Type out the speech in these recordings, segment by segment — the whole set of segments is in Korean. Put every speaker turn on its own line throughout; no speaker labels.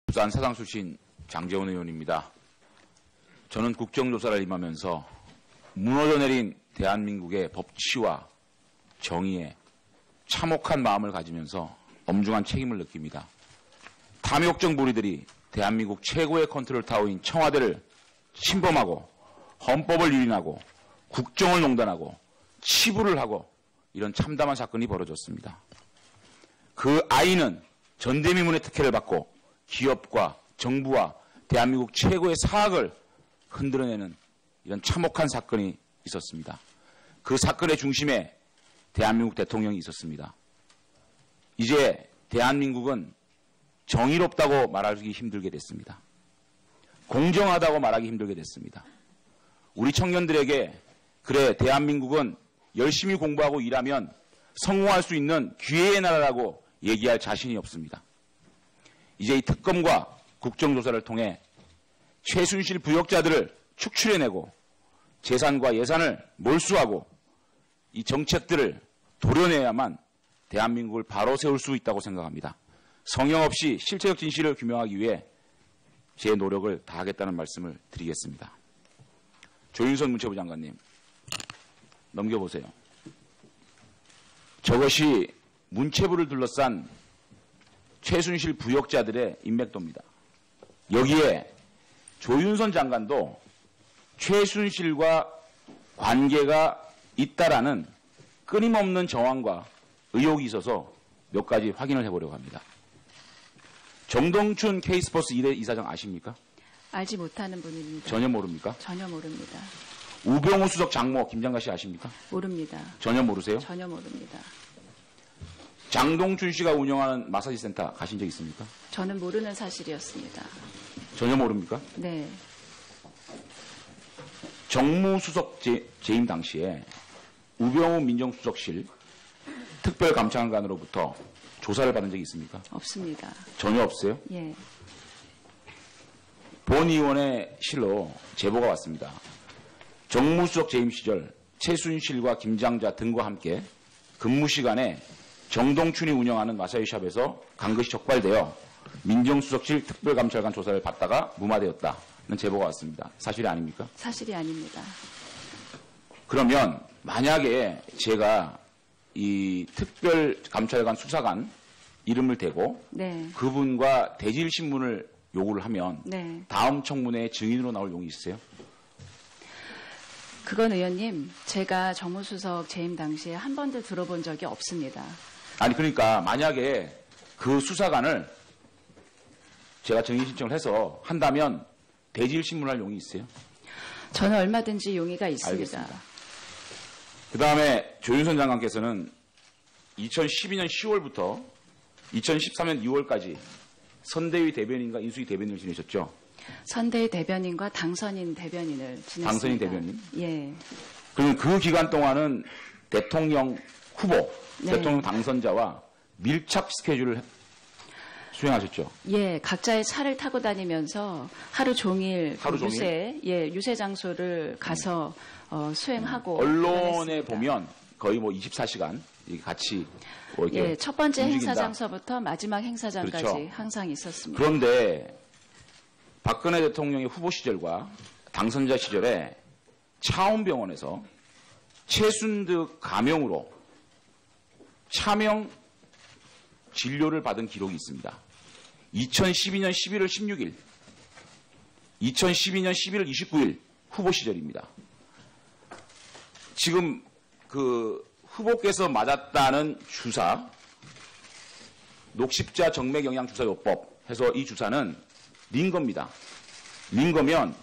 부산 사당 출신 장재원 의원입니다. 저는 국정조사를 임하면서 무너져 내린 대한민국의 법치와 정의에 참혹한 마음을 가지면서 엄중한 책임을 느낍니다. 탐욕적 무리들이 대한민국 최고의 컨트롤 타워인 청와대를 침범하고 헌법을 유린하고 국정을 농단하고 치부를 하고 이런 참담한 사건이 벌어졌습니다. 그 아이는 전대미문의 특혜를 받고 기업과 정부와 대한민국 최고의 사학을 흔들어내는 이런 참혹한 사건이 있었습니다. 그 사건의 중심에 대한민국 대통령이 있었습니다. 이제 대한민국은 정의롭다고 말하기 힘들게 됐습니다. 공정하다고 말하기 힘들게 됐습니다. 우리 청년들에게 그래 대한민국은 열심히 공부하고 일하면 성공할 수 있는 기회의 나라라고 얘기할 자신이 없습니다. 이제 이 특검과 국정조사를 통해 최순실 부역자들을 축출해내고 재산과 예산을 몰수하고 이 정책들을 도려내야만 대한민국을 바로 세울 수 있다고 생각합니다. 성형 없이 실체적 진실을 규명하기 위해 제 노력을 다하겠다는 말씀을 드리겠습니다. 조윤선 문체부 장관님, 넘겨보세요. 저것이 문체부를 둘러싼 최순실 부역자들의 인맥도입니다. 여기에 조윤선 장관도 최순실과 관계가 있다라는 끊임없는 정황과 의혹이 있어서 몇 가지 확인을 해보려고 합니다. 정동춘 K스포츠 1회 이사장 아십니까?
알지 못하는 분입니다.
전혀 모릅니까?
전혀 모릅니다.
우병우 수석 장모 김장가 씨 아십니까?
모릅니다.
전혀 모르세요?
전혀 모릅니다.
장동춘 씨가 운영하는 마사지 센터 가신 적 있습니까?
저는 모르는 사실이었습니다.
전혀 모릅니까?
네.
정무수석 재임 당시에 우병우 민정수석실 특별감찰관으로부터 조사를 받은 적이 있습니까?
없습니다.
전혀 없어요?
예.
본 의원의 실로 제보가 왔습니다. 정무수석 재임 시절 최순실과 김장자 등과 함께 근무 시간에 정동춘이 운영하는 마사지샵에서 간 것이 적발되어 민정수석실 특별감찰관 조사를 받다가 무마되었다는 제보가 왔습니다. 사실이 아닙니까?
사실이 아닙니다.
그러면 만약에 제가 이 특별감찰관 수사관 이름을 대고
네.
그분과 대질신문을 요구를 하면
네.
다음 청문회에 증인으로 나올 용이 있으세요?
그건 의원님, 제가 정무수석 재임 당시에 한 번도 들어본 적이 없습니다.
아니 그러니까 만약에 그 수사관을 제가 증인 신청을 해서 한다면 대질신문할 용이 있어요?
저는 얼마든지 용의가 있습니다.
알겠습니다. 그다음에 조윤선 장관께서는 2012년 10월부터 2013년 2월까지 선대위 대변인과 인수위 대변인을 지내셨죠?
선대위 대변인과 당선인 대변인을 지냈습니다.
당선인 대변인?
예.
그러면 그 기간 동안은 대통령 후보,
네.
대통령 당선자와 밀착 스케줄을 수행하셨죠?
예, 각자의 차를 타고 다니면서 하루 종일 유세 장소를 가서 수행하고
언론에
그랬습니다.
보면 거의 뭐 24시간 같이 뭐 이렇게
예, 첫 번째
움직인다.
행사 장소부터 마지막 행사장까지
그렇죠.
항상 있었습니다.
그런데 박근혜 대통령의 후보 시절과 당선자 시절에 차원병원에서 최순득 감염으로 차명 진료를 받은 기록이 있습니다. 2012년 11월 16일, 2012년 11월 29일 후보 시절입니다. 지금 그 후보께서 맞았다는 주사, 녹십자 정맥영양주사요법 해서 이 주사는 린 겁니다. 린 거면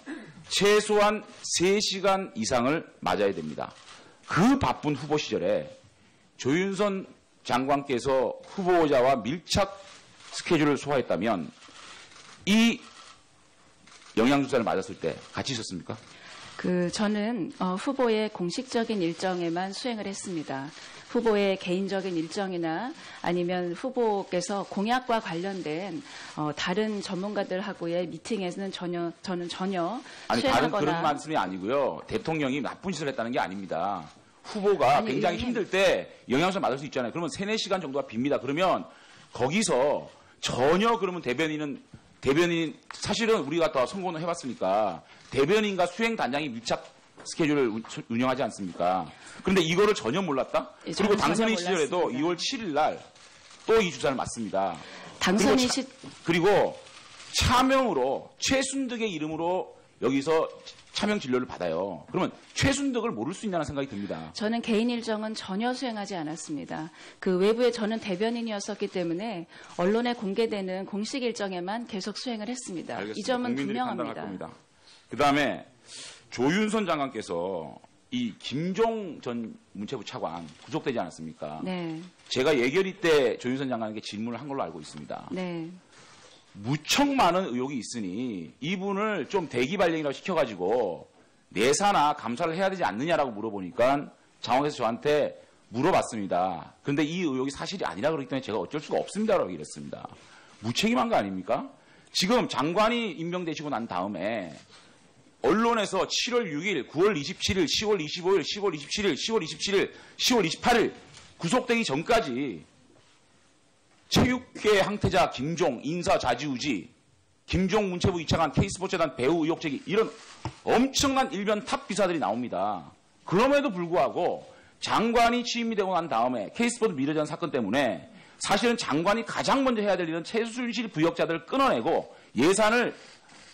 최소한 3시간 이상을 맞아야 됩니다. 그 바쁜 후보 시절에 조윤선 장관께서 후보자와 밀착 스케줄을 소화했다면 이 영양주사를 맞았을 때 같이 있었습니까?
저는 후보의 공식적인 일정에만 수행을 했습니다. 후보의 개인적인 일정이나 아니면 후보께서 공약과 관련된 다른 전문가들하고의 미팅에서는 저는 전혀
아니
수행하거나
다른 그런 말씀이 아니고요. 대통령이 나쁜 짓을 했다는 게 아닙니다. 후보가 굉장히 힘들 때 영양소 맞을 수 있잖아요. 그러면 3, 4시간 정도가 빕니다. 그러면 거기서 전혀 그러면 대변인은 대변인 사실은 우리가 또 선거는 해봤으니까 대변인과 수행단장이 밀착 스케줄을 운영하지 않습니까? 그런데 이거를 전혀 몰랐다?
예,
그리고
저는
당선인
전혀
시절에도
몰랐습니다.
2월 7일 날 또 이 주사를 맞습니다.
당선인
그리고 차명으로 최순득의 이름으로 여기서 차명 진료를 받아요. 그러면 최순득을 모를 수 있냐는 생각이 듭니다.
저는 개인 일정은 전혀 수행하지 않았습니다. 그 외부에 저는 대변인이었었기 때문에 언론에 공개되는 공식 일정에만 계속 수행을 했습니다.
알겠습니다.
이 점은
국민들이 판단할
분명합니다.
겁니다. 그다음에 조윤선 장관께서 이 김종 전 문체부 차관 구속되지 않았습니까?
네,
제가 예결위 때 조윤선 장관에게 질문을 한 걸로 알고 있습니다.
네.
무척 많은 의혹이 있으니 이분을 좀 대기 발령이라고 시켜가지고 내사나 감사를 해야 되지 않느냐라고 물어보니까 장관께서 저한테 물어봤습니다. 그런데 이 의혹이 사실이 아니라 그렇기 때문에 제가 어쩔 수가 없습니다라고 얘기했습니다. 무책임한 거 아닙니까? 지금 장관이 임명되시고 난 다음에 언론에서 7월 6일, 9월 27일, 10월 25일, 10월 27일, 10월 27일, 10월 28일 구속되기 전까지 체육계 항태자 김종 인사 좌지우지, 김종 문체부 이차관 K스포츠재단 배우 의혹 제기 이런 엄청난 일변 탑 기사들이 나옵니다. 그럼에도 불구하고 장관이 취임이 되고 난 다음에 K스포츠 미래전 사건 때문에 사실은 장관이 가장 먼저 해야 될 일은 최순실 부역자들을 끊어내고 예산을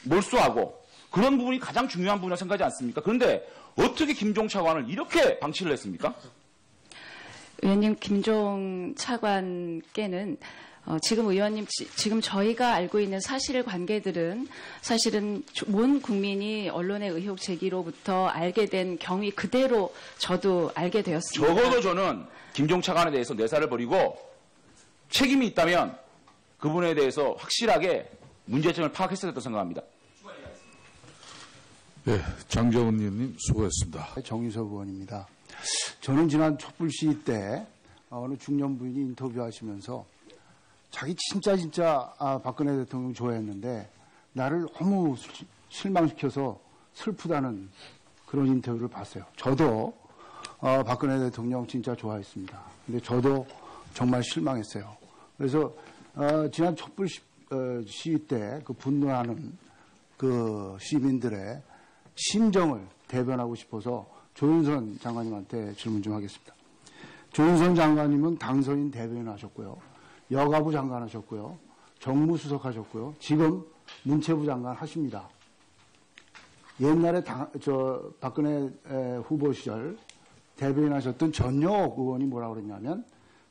몰수하고 그런 부분이 가장 중요한 부분이라고 생각하지 않습니까? 그런데 어떻게 김종 차관을 이렇게 방치를 했습니까?
의원님, 김종 차관께는 지금 의원님, 지금 저희가 알고 있는 사실 관계들은 사실은 온 국민이 언론의 의혹 제기로부터 알게 된 경위 그대로 저도 알게 되었습니다.
적어도 저는 김종 차관에 대해서 내사를 벌이고 책임이 있다면 그분에 대해서 확실하게 문제점을 파악했어야 했다고 생각합니다.
네, 장정은 의원님 수고했습니다.
정유석 의원입니다. 저는 지난 촛불 시위 때 어느 중년 부인이 인터뷰하시면서 자기 진짜 박근혜 대통령 좋아했는데 나를 너무 실망시켜서 슬프다는 그런 인터뷰를 봤어요. 저도 박근혜 대통령 진짜 좋아했습니다. 근데 저도 정말 실망했어요. 그래서 지난 촛불 시위 때 그 분노하는 그 시민들의 심정을 대변하고 싶어서 조윤선 장관님한테 질문 좀 하겠습니다. 조윤선 장관님은 당선인 대변인 하셨고요. 여가부 장관 하셨고요. 정무수석 하셨고요. 지금 문체부 장관 하십니다. 옛날에 박근혜 후보 시절 대변인 하셨던 전혁 의원이 뭐라고 그랬냐면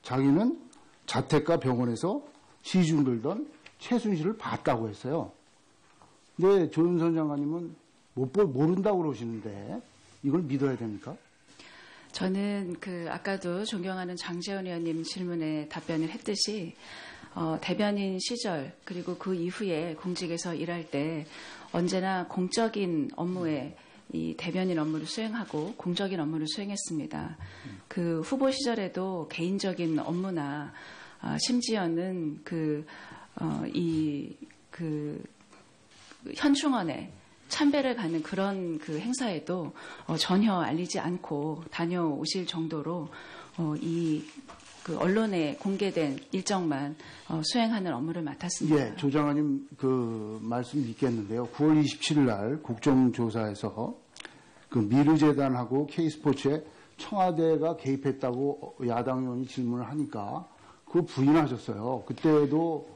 자기는 자택과 병원에서 시중 들던 최순실을 봤다고 했어요. 근데 조윤선 장관님은 모른다고 그러시는데 이걸 믿어야 됩니까?
저는 아까도 존경하는 장제원 의원님 질문에 답변을 했듯이 대변인 시절 그리고 그 이후에 공직에서 일할 때 언제나 공적인 업무에 이 대변인 업무를 수행하고 공적인 업무를 수행했습니다. 그 후보 시절에도 개인적인 업무나 심지어는 현충원에 참배를 가는 그런 그 행사에도 전혀 알리지 않고 다녀오실 정도로 언론에 공개된 일정만 수행하는 업무를 맡았습니다.
예, 조 장관님 그 말씀 믿겠는데요. 9월 27일 날 국정조사에서 그 미르재단하고 K스포츠에 청와대가 개입했다고 야당 의원이 질문을 하니까 그거 부인하셨어요. 그때도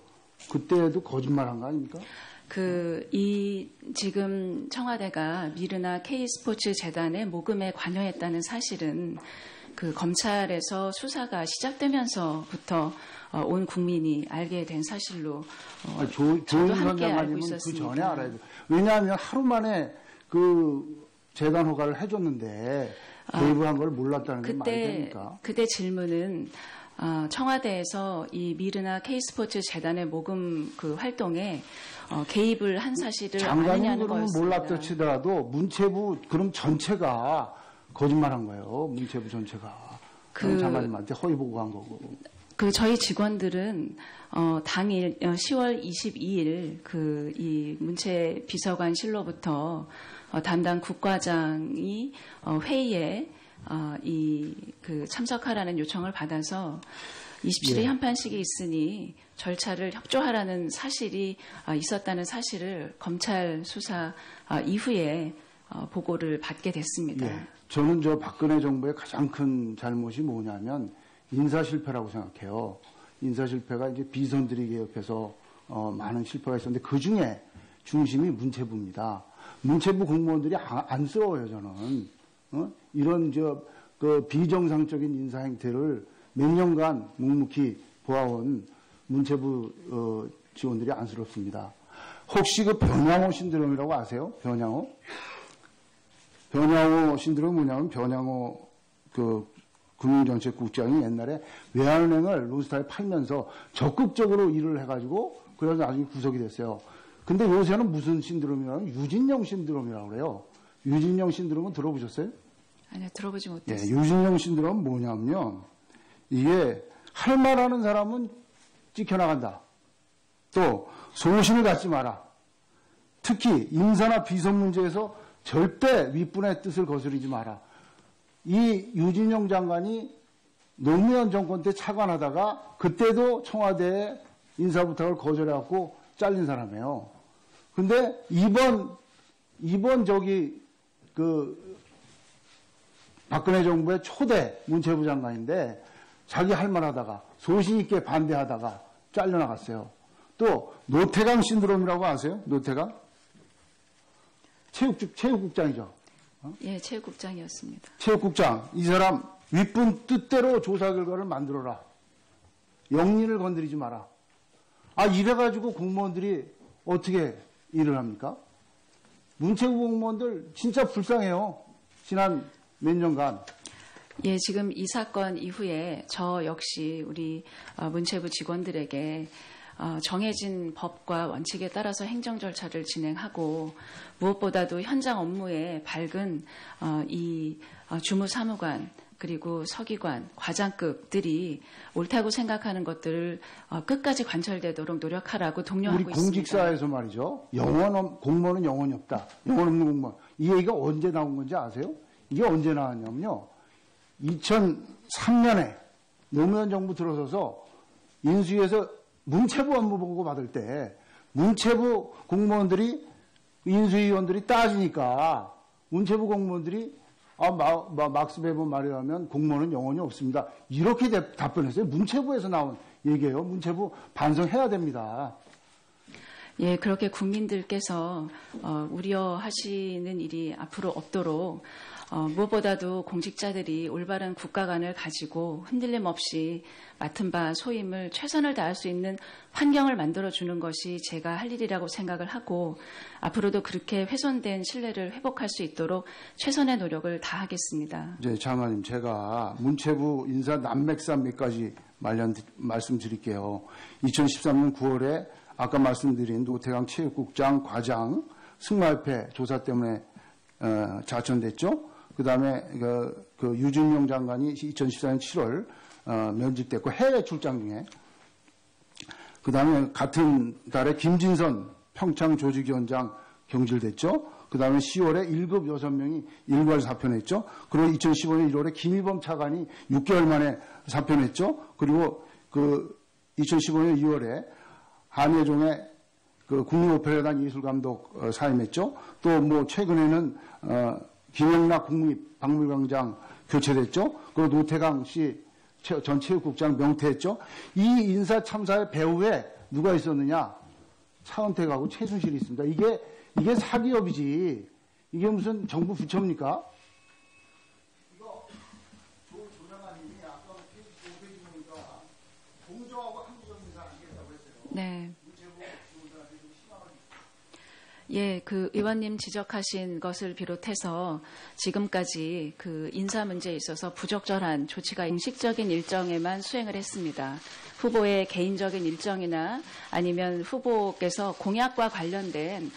거짓말한 거 아닙니까?
지금 청와대가 미르나 K스포츠 재단의 모금에 관여했다는 사실은 검찰에서 수사가 시작되면서부터 온 국민이 알게 된 사실로 저도 함께 알고 있었습니다.
그 전에 알아야 돼요. 왜냐하면 하루 만에 그 재단 허가를 해줬는데 개입을 한 걸 몰랐다는 게 말이 됩니까?
그때 질문은 청와대에서 이 미르나 K스포츠 재단의 모금 활동에 개입을 한 사실을 아느냐는 거였습니다.
장관님 몰랐다 치더라도 문체부 그럼 전체가 거짓말한 거예요. 문체부 전체가. 장관님한테 허위 보고한 거고.
저희 직원들은 당일 10월 22일 이 문체 비서관실로부터 담당 국과장이 회의에 참석하라는 요청을 받아서 27일
예.
한판식이 있으니 절차를 협조하라는 사실이 있었다는 사실을 검찰 수사 이후에 보고를 받게 됐습니다.
예. 저는 박근혜 정부의 가장 큰 잘못이 뭐냐면 인사 실패라고 생각해요. 인사 실패가 이제 비선들이 개혁해서 많은 실패가 있었는데 그 중에 중심이 문체부입니다. 문체부 공무원들이 안쓰러워요, 저는. 이런 그 비정상적인 인사 행태를 몇 년간 묵묵히 보아온 문체부 직원들이 안쓰럽습니다. 혹시 그 변양호 신드롬이라고 아세요? 변양호? 변양호 신드롬이 뭐냐면 변양호 그 금융정책국장이 옛날에 외환은행을 론스타에 팔면서 적극적으로 일을 해가지고 그래서 나중에 구속이 됐어요. 근데 요새는 무슨 신드롬이라면 유진영 신드롬이라고 그래요. 유진영 신드롬은 들어보셨어요?
아니요, 들어보지
예,
못했어요.
유진영 신드롬은 뭐냐면요. 이게 할 말하는 사람은 찍혀나간다. 또 소신을 갖지 마라. 특히 인사나 비선 문제에서 절대 윗분의 뜻을 거스르지 마라. 이 유진영 장관이 노무현 정권 때 차관하다가 그때도 청와대에 인사 부탁을 거절해갖고 잘린 사람이에요. 근데 이번 박근혜 정부의 초대 문체부 장관인데 자기 할 말하다가 소신 있게 반대하다가 잘려나갔어요. 또 노태강 신드롬이라고 아세요? 노태강? 체육국장이죠.
예, 체육국장이었습니다.
체육국장, 이 사람 윗분 뜻대로 조사 결과를 만들어라. 영리를 건드리지 마라. 이래가지고 공무원들이 어떻게 일을 합니까? 문체부 공무원들 진짜 불쌍해요. 지난 몇 년간.
예, 지금 이 사건 이후에 저 역시 우리 문체부 직원들에게 정해진 법과 원칙에 따라서 행정 절차를 진행하고 무엇보다도 현장 업무에 밝은 이 주무사무관 그리고 서기관, 과장급들이 옳다고 생각하는 것들을 끝까지 관철되도록 노력하라고 독려하고
우리
있습니다.
공직사에서 말이죠. 공무원은 영혼이 없다. 영혼 없는 공무원. 이 얘기가 언제 나온 건지 아세요? 이게 언제 나왔냐면요. 2003년에 노무현 정부 들어서서 인수위에서 문체부 업무 보고 받을 때 문체부 공무원들이 인수위원들이 따지니까 문체부 공무원들이 막스 베버 말에 하면 공무원은 영혼이 없습니다. 이렇게 답변했어요. 문체부에서 나온 얘기예요. 문체부 반성해야 됩니다.
예, 그렇게 국민들께서 우려하시는 일이 앞으로 없도록 무엇보다도 공직자들이 올바른 국가관을 가지고 흔들림 없이 맡은 바 소임을 최선을 다할 수 있는 환경을 만들어주는 것이 제가 할 일이라고 생각을 하고 앞으로도 그렇게 훼손된 신뢰를 회복할 수 있도록 최선의 노력을 다하겠습니다.
이제 장관님, 제가 문체부 인사 난맥산 몇 가지 말씀드릴게요. 2013년 9월에 아까 말씀드린 노태강 체육국장 과장 승마협회 조사 때문에 자천됐죠. 그다음에 그 유진용 장관이 2014년 7월 면직됐고 해외 출장 중에 그다음에 같은 달에 김진선 평창 조직위원장 경질됐죠. 그다음에 10월에 1급 6명이 일괄 사표냈죠. 그리고 2015년 1월에 김희범 차관이 6개월 만에 사표냈죠. 그리고 그 2015년 2월에 한예종의 그 국립오페라단 예술감독 사임했죠. 또 뭐 최근에는 김영락 국립박물관장 교체됐죠. 그리고 노태강 씨 전 체육국장 명퇴했죠. 이 인사 참사의 배후에 누가 있었느냐? 차은택하고 최순실이 있습니다. 이게 사기업이지. 이게 무슨 정부 부처입니까? 이거 조장관님이 아까 보니까 공정하고 합리적 인사 아니겠다고 했어요.
네. 예, 그 의원님 지적하신 것을 비롯해서 지금까지 그 인사 문제에 있어서 부적절한 조치가 공식적인 일정에만 수행을 했습니다. 후보의 개인적인 일정이나 아니면 후보께서 공약과 관련된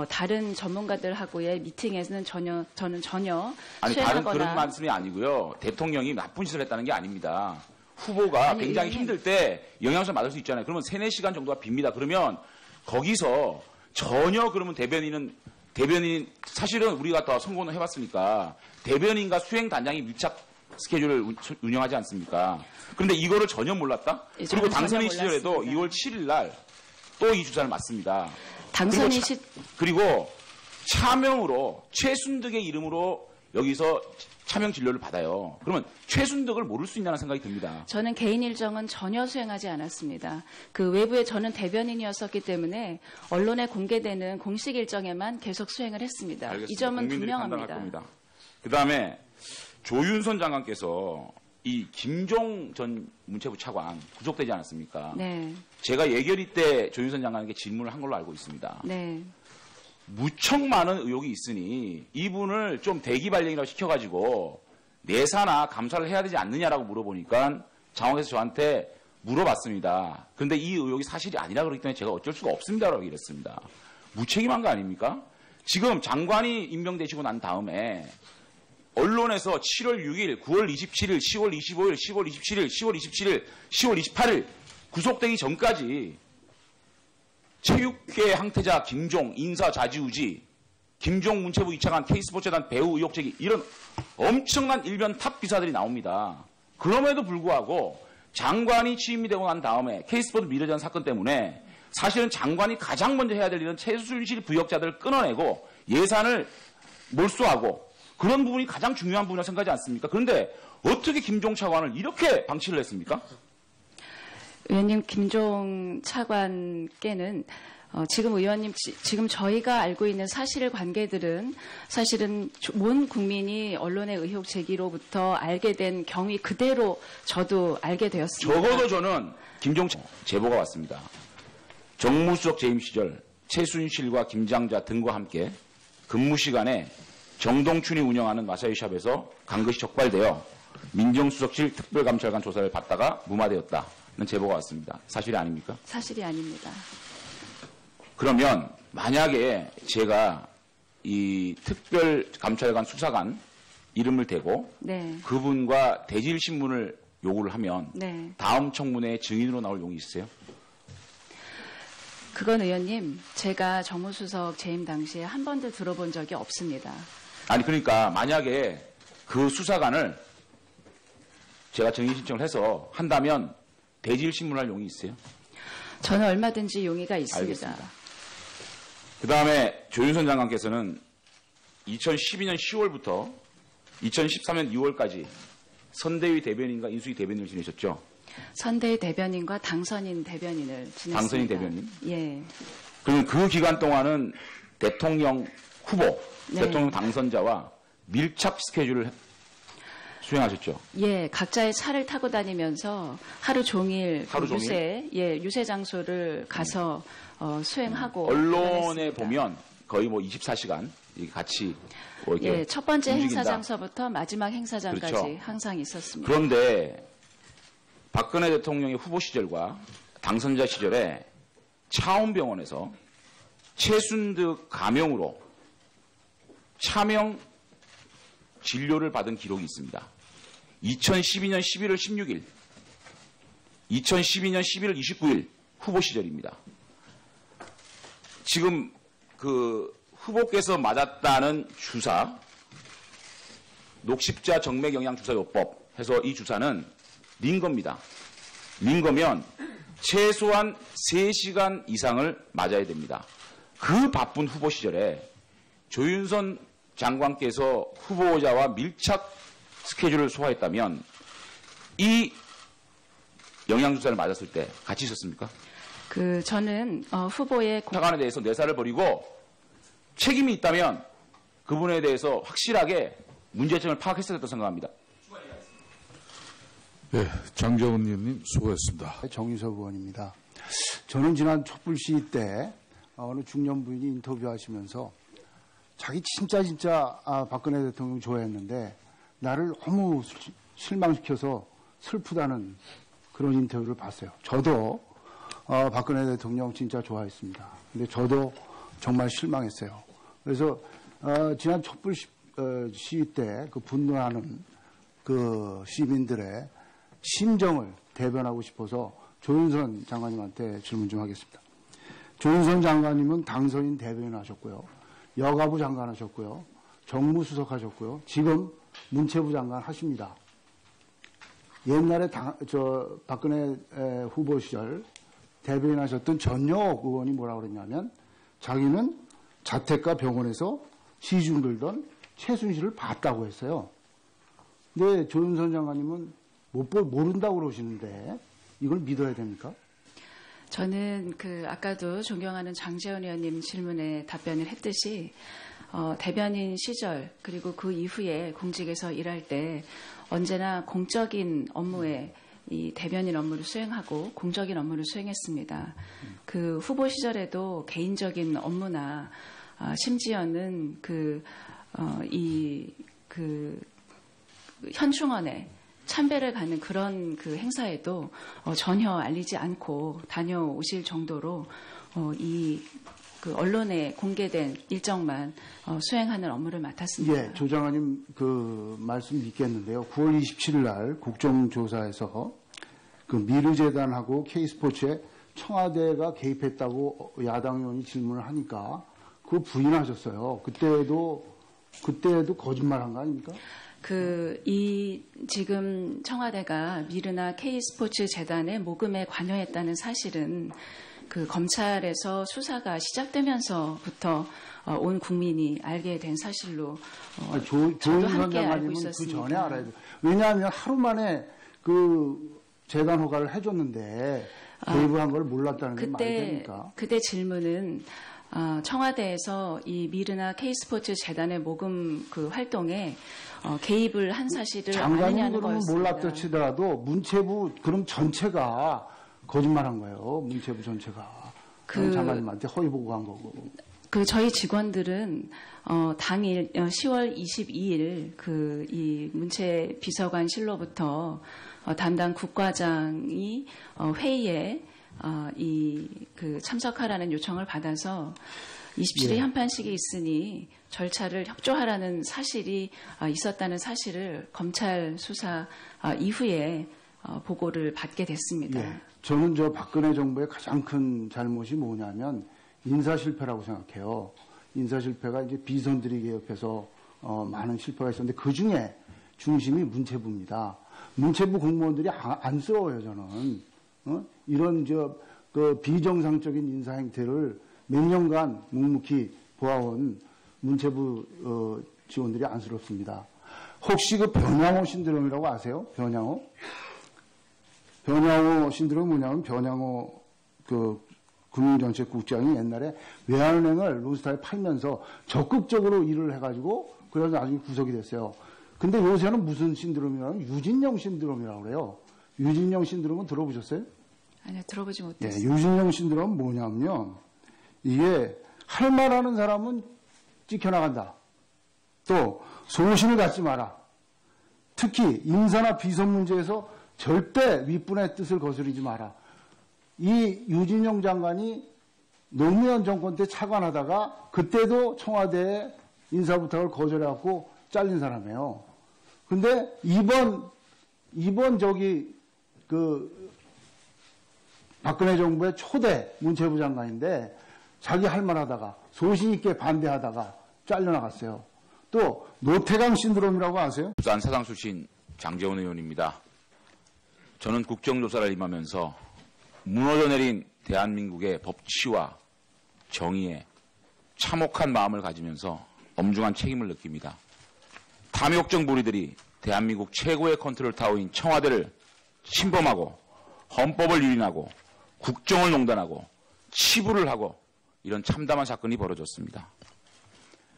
다른 전문가들하고의 미팅에서는 저는 전혀
아니,
수행하거나
다른 그런 말씀이 아니고요. 대통령이 나쁜 짓을 했다는 게 아닙니다. 후보가 굉장히 힘들 때 영향을 받을 수 있잖아요. 그러면 3-4시간 정도가 빕니다. 그러면 거기서 전혀 그러면 대변인 사실은 우리가 더 선거는 해봤으니까 대변인과 수행단장이 밀착 스케줄을 운영하지 않습니까? 그런데 이거를 전혀 몰랐다?
예,
그리고
저는
당선인
전혀
시절에도
몰랐습니다.
2월 7일 날 또 이 주사를 맞습니다.
당선인
그리고 차명으로 최순득의 이름으로 여기서 차명 진료를 받아요. 그러면 최순득을 모를 수 있냐는 생각이 듭니다.
저는 개인 일정은 전혀 수행하지 않았습니다. 그 외부에 저는 대변인이었었기 때문에 언론에 공개되는 공식 일정에만 계속 수행을 했습니다.
알겠습니다.
이 점은
국민들이 판단할
분명합니다.
겁니다. 그다음에 조윤선 장관께서 이 김종 전 문체부 차관 구속되지 않았습니까?
네,
제가 예결위 때 조윤선 장관에게 질문을 한 걸로 알고 있습니다.
네.
무척 많은 의혹이 있으니 이분을 좀 대기 발령이라고 시켜가지고 내사나 감사를 해야 되지 않느냐라고 물어보니까 장관께서 저한테 물어봤습니다. 그런데 이 의혹이 사실이 아니라 그렇기 때문에 제가 어쩔 수가 없습니다라고 얘기했습니다. 무책임한 거 아닙니까? 지금 장관이 임명되시고 난 다음에 언론에서 7월 6일, 9월 27일, 10월 25일, 10월 27일, 10월 27일, 10월 28일 구속되기 전까지 체육계 항태자 김종 인사 좌지우지, 김종 문체부 2차관 K스포츠재단 배우 의혹 제기 이런 엄청난 일변 탑 기사들이 나옵니다. 그럼에도 불구하고 장관이 취임이 되고 난 다음에 K스포츠 미래전 사건 때문에 사실은 장관이 가장 먼저 해야 될 일은 최순실 부역자들을 끊어내고 예산을 몰수하고 그런 부분이 가장 중요한 부분이라고 생각하지 않습니까? 그런데 어떻게 김종 차관을 이렇게 방치를 했습니까?
의원님, 김종 차관께는 지금 의원님, 지금 저희가 알고 있는 사실관계들은 사실은 온 국민이 언론의 의혹 제기로부터 알게 된 경위 그대로 저도 알게 되었습니다.
적어도 저는 김종 제보가 왔습니다. 정무수석 재임 시절 최순실과 김장자 등과 함께 근무 시간에 정동춘이 운영하는 마사이샵에서 간 것이 적발되어 민정수석실 특별감찰관 조사를 받다가 무마되었다는 제보가 왔습니다. 사실이 아닙니까?
사실이 아닙니다.
그러면 만약에 제가 이 특별감찰관 수사관 이름을 대고
네.
그분과 대질신문을 요구를 하면
네.
다음 청문회에 증인으로 나올 용이 있으세요?
그건 의원님, 제가 정무수석 재임 당시에 한 번도 들어본 적이 없습니다.
아니 그러니까 만약에 그 수사관을 제가 증인 신청을 해서 한다면 대질신문할 용이 있어요?
저는 얼마든지 용의가 있습니다.
알겠습니다. 그다음에 조윤선 장관께서는 2012년 10월부터 2013년 2월까지 선대위 대변인과 인수위 대변인을 지내셨죠?
선대위 대변인과 당선인 대변인을 지냈습니다.
당선인 대변인?
예.
그러면 그 기간 동안은 대통령 후보,
네.
대통령 당선자와 밀착 스케줄을 수행하셨죠?
예, 각자의 차를 타고 다니면서 하루 종일 유세 장소를 가서 수행하고
언론에
다녔습니다.
보면 거의 뭐 24시간 같이 뭐 이렇게
예, 첫 번째
움직인다.
행사 장소부터 마지막 행사장까지
그렇죠.
항상 있었습니다.
그런데 박근혜 대통령의 후보 시절과 당선자 시절에 차원병원에서 최순득 가명으로 차명 진료를 받은 기록이 있습니다. 2012년 11월 16일, 2012년 11월 29일 후보 시절입니다. 지금 그 후보께서 맞았다는 주사, 녹십자 정맥영양주사요법 해서 이 주사는 린 겁니다. 린 거면 최소한 3시간 이상을 맞아야 됩니다. 그 바쁜 후보 시절에 조윤선 장관께서 후보자와 밀착 스케줄을 소화했다면 이 영양주사를 맞았을 때 같이 있었습니까?
저는 후보의
차관에 대해서 내사를 벌이고 책임이 있다면 그분에 대해서 확실하게 문제점을 파악했어야 했다고 생각합니다.
예, 장재원 의원님 수고했습니다.
정유섭 의원입니다. 저는 지난 촛불 시위 때 어느 중년 부인이 인터뷰하시면서 자기 진짜 박근혜 대통령 좋아했는데 나를 너무 실망시켜서 슬프다는 그런 인터뷰를 봤어요. 저도 박근혜 대통령 진짜 좋아했습니다. 근데 저도 정말 실망했어요. 그래서 지난 촛불 시위 때 그 분노하는 그 시민들의 심정을 대변하고 싶어서 조윤선 장관님한테 질문 좀 하겠습니다. 조윤선 장관님은 당선인 대변인 하셨고요. 여가부 장관 하셨고요. 정무수석 하셨고요. 지금 문체부 장관 하십니다. 옛날에 박근혜 후보 시절 대변인하셨던 전혁 의원이 뭐라고 그랬냐면 자기는 자택과 병원에서 시중 들던 최순실을 봤다고 했어요. 근데 조윤선 장관님은 모른다고 그러시는데 이걸 믿어야 됩니까?
저는 아까도 존경하는 장제원 의원님 질문에 답변을 했듯이 대변인 시절 그리고 그 이후에 공직에서 일할 때 언제나 공적인 업무에 이 대변인 업무를 수행하고 공적인 업무를 수행했습니다. 그 후보 시절에도 개인적인 업무나 심지어는 현충원에 참배를 가는 그런 행사에도 전혀 알리지 않고 다녀오실 정도로 언론에 공개된 일정만 수행하는 업무를 맡았습니다.
예, 조 장관님 말씀 믿겠는데요. 9월 27일 날 국정조사에서 미르재단하고 K스포츠에 청와대가 개입했다고 야당 의원이 질문을 하니까 그거 부인하셨어요. 그때도 거짓말한 거 아닙니까?
지금 청와대가 미르나 K스포츠 재단의 모금에 관여했다는 사실은 검찰에서 수사가 시작되면서부터 온 국민이 알게 된 사실로 저도 함께 알고 있었습니다.
그 전에 알아야 돼요. 왜냐하면 하루 만에 재단 허가를 해줬는데 개입을 한 걸 몰랐다는 게 말이 됩니까?
그때 질문은 청와대에서 이 미르나 K스포츠 재단의 모금 활동에 개입을 한 사실을 아느냐는 거였습니다.
장관님 몰랐다 치더라도 문체부 그럼 전체가 거짓말한 거예요. 문체부 전체가. 장관님한테 허위 보고한 거고.
저희 직원들은 당일 10월 22일 이 문체 비서관실로부터 담당 국과장이 회의에 참석하라는 요청을 받아서 27일 한판식이 있으니 절차를 협조하라는 사실이 있었다는 사실을 검찰 수사 이후에 보고를 받게 됐습니다.
예, 저는 박근혜 정부의 가장 큰 잘못이 뭐냐면 인사실패라고 생각해요. 인사실패가 이제 비선들이 개혁해서 많은 실패가 있었는데 그 중에 중심이 문체부입니다. 문체부 공무원들이 안쓰러워요, 저는. 이런 비정상적인 인사 행태를 몇 년간 묵묵히 보아온 문체부 직원들이 안쓰럽습니다. 혹시 변양호 신드롬이라고 아세요? 변양호? 변양호 신드롬이 뭐냐면 변양호 금융정책국장이 옛날에 외환은행을 론스타에 팔면서 적극적으로 일을 해가지고 그래서 나중에 구속이 됐어요. 근데 요새는 무슨 신드롬이냐면 유진영 신드롬이라고 그래요. 유진영 신드롬은 들어보셨어요?
아니요, 들어보지 못했어요.
예, 유진영 신드롬은 뭐냐면요. 이게 할 말하는 사람은 찍혀나간다. 또 소신을 갖지 마라. 특히 인사나 비선 문제에서 절대 윗분의 뜻을 거스르지 마라. 이 유진영 장관이 노무현 정권 때 차관하다가 그때도 청와대에 인사 부탁을 거절해갖고 잘린 사람이에요. 근데 이번 박근혜 정부의 초대 문체부 장관인데 자기 할 말하다가 소신 있게 반대하다가 잘려나갔어요. 또 노태강 신드롬이라고 아세요?
부산 사당 출신 장제원 의원입니다. 저는 국정조사를 임하면서 무너져 내린 대한민국의 법치와 정의에 참혹한 마음을 가지면서 엄중한 책임을 느낍니다. 탐욕적 무리들이 대한민국 최고의 컨트롤 타워인 청와대를 침범하고 헌법을 유린하고 국정을 농단하고 치부를 하고 이런 참담한 사건이 벌어졌습니다.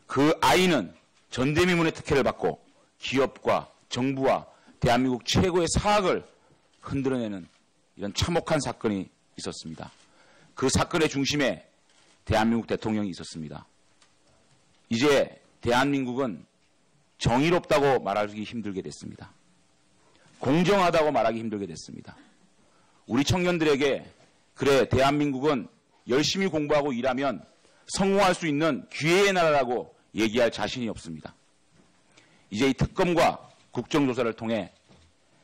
그 아이는 전대미문의 특혜를 받고 기업과 정부와 대한민국 최고의 사학을 흔들어내는 이런 참혹한 사건이 있었습니다. 그 사건의 중심에 대한민국 대통령이 있었습니다. 이제 대한민국은 정의롭다고 말하기 힘들게 됐습니다. 공정하다고 말하기 힘들게 됐습니다. 우리 청년들에게 그래 대한민국은 열심히 공부하고 일하면 성공할 수 있는 기회의 나라라고 얘기할 자신이 없습니다. 이제 이 특검과 국정조사를 통해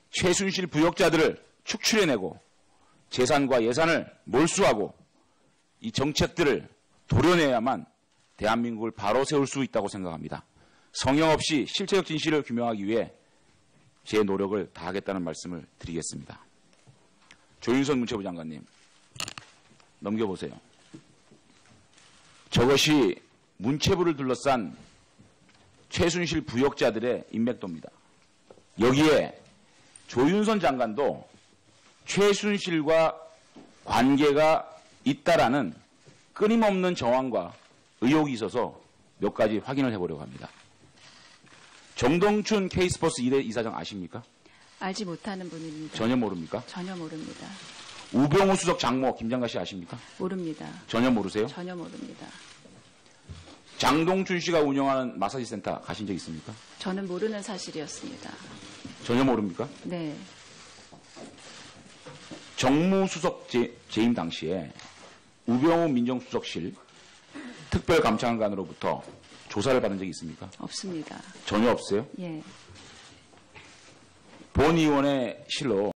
최순실 부역자들을 축출해내고 재산과 예산을 몰수하고 이 정책들을 도려내야만 대한민국을 바로 세울 수 있다고 생각합니다. 성형 없이 실체적 진실을 규명하기 위해 제 노력을 다하겠다는 말씀을 드리겠습니다. 조윤선 문체부 장관님, 넘겨보세요. 저것이 문체부를 둘러싼 최순실 부역자들의 인맥도입니다. 여기에 조윤선 장관도 최순실과 관계가 있다라는 끊임없는 정황과 의혹이 있어서 몇 가지 확인을 해보려고 합니다. 정동춘 K스포츠 1회 이사장 아십니까?
알지 못하는 분입니다.
전혀 모릅니까?
전혀 모릅니다.
우병우 수석 장모 김장가 씨 아십니까?
모릅니다.
전혀 모르세요?
전혀 모릅니다.
장동춘 씨가 운영하는 마사지 센터 가신 적 있습니까?
저는 모르는 사실이었습니다.
전혀 모릅니까?
네.
정무수석 재임 당시에 우병우 민정수석실 특별감찰관으로부터 조사를 받은 적이 있습니까?
없습니다.
전혀 없어요?
예.
본 의원의 실로